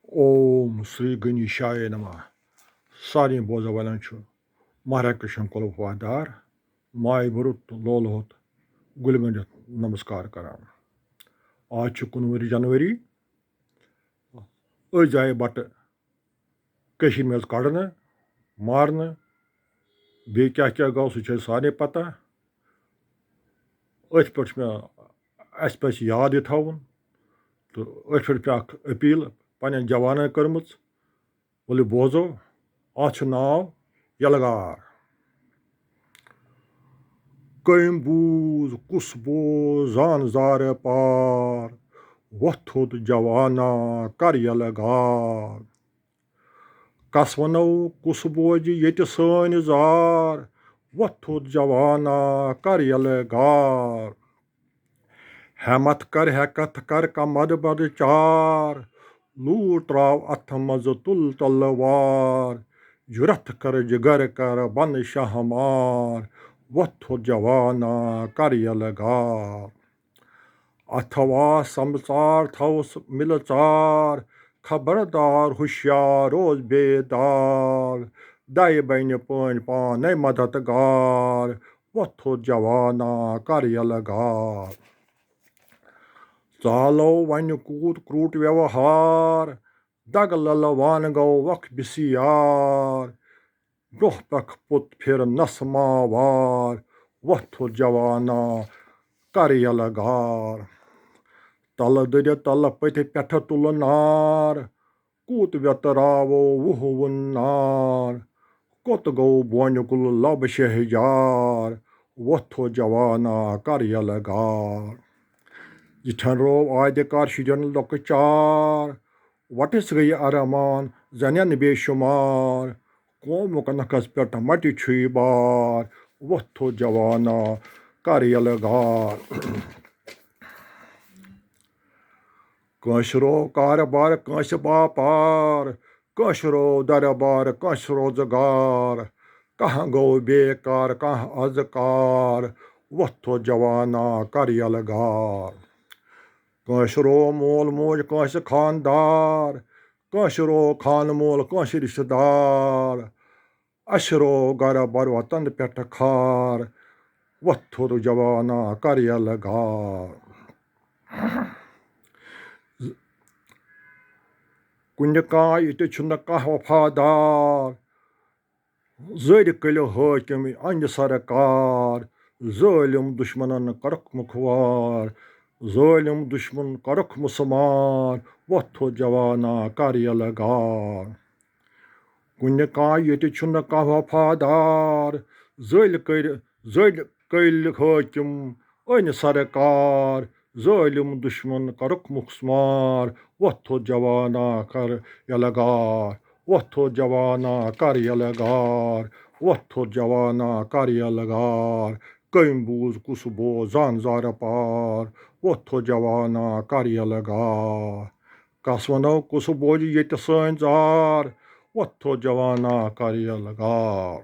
ओम श्री गणेशाय नमः। सारे बोझ वालन महाराज कृष्ण को वफादार माय बुरुत लोल होत गुल गंडित नमस्कार करान। आज 19 जनवरी जाए बट मज कड़न मारन बे क्या गो सह सारे पता अथ पे पे याद यह थवन तो अथ पे अपील पन्न जवान कर्म वल बोजो अथ नाव यलगार। कम बूज कुस बोज जान जार पार वोथुद जवाना कर यलगार। कस वनो कुस बोज ये सन जार वोथुद जवाना कर यलगार। हेमत कर हेकथ कर कमद बद चार लूर त्राव अथ मज तुल तलवार। जुरथ कर जिगर कर बन शाहमार वोथुद जवाना कर यलगार। अथवा समचार थवस मिलचार खबरदार होशियार रोज बेदार। दय बन पन पान मददगार वोथुद जवाना कर यलगार। चालो वन कूट क्रूट व्यवहार दग ललवान गो वख बिसियार। ब्रोह पख पुत फिर नस मावार वोथुद जवाना कर यलगार। तल दर तल पथ पेठ तुल नार कूत व्यतरावो वुह वुन्नार। कोत गो बोन कुल लब शहजार वोथुद जवाना कर यलगार। जिठन रोव आदिकार शुजन लकचार वटस गई अरमान जन बेशुमार। कौमुक नखस पेट मटि छुई बार वोथुद जवाना कर यलगार। कंसरो कारबार कंस बापार कंसरो दरबार कंस रोजगार। कहाँ गो बेकार कहाँ अजकार वोथुद जवाना कर यलगार। कंसरो मोल मोज कंस खानदार कंसरो खान मोल कंस रिश्तेदार। अशरो गर बर वतन पेट खार वोथुद जवाना कर यलगार। कुन कह ये कह वफादार जर कल हाकिम अंज सरकार। जालिम दुश्मन करख मुखवार जालिम दुश्मन करख मुसमार वोथुद जवाना कर यलगार। कुन कह ये कह वफादार जल कल हाकिम अन सरकार। जालिम दुश्मन करख मुसमार वोथुद जवाना कर यलगार वोथुद जवाना कर यलगार वोथुद जवाना कर यलगार। कम बूज कुस बोज जान जार पार वोथुद जवाना कर यलगार। कस वनो कुस बोज ये सन जार वोथुद जवाना कर यलगार।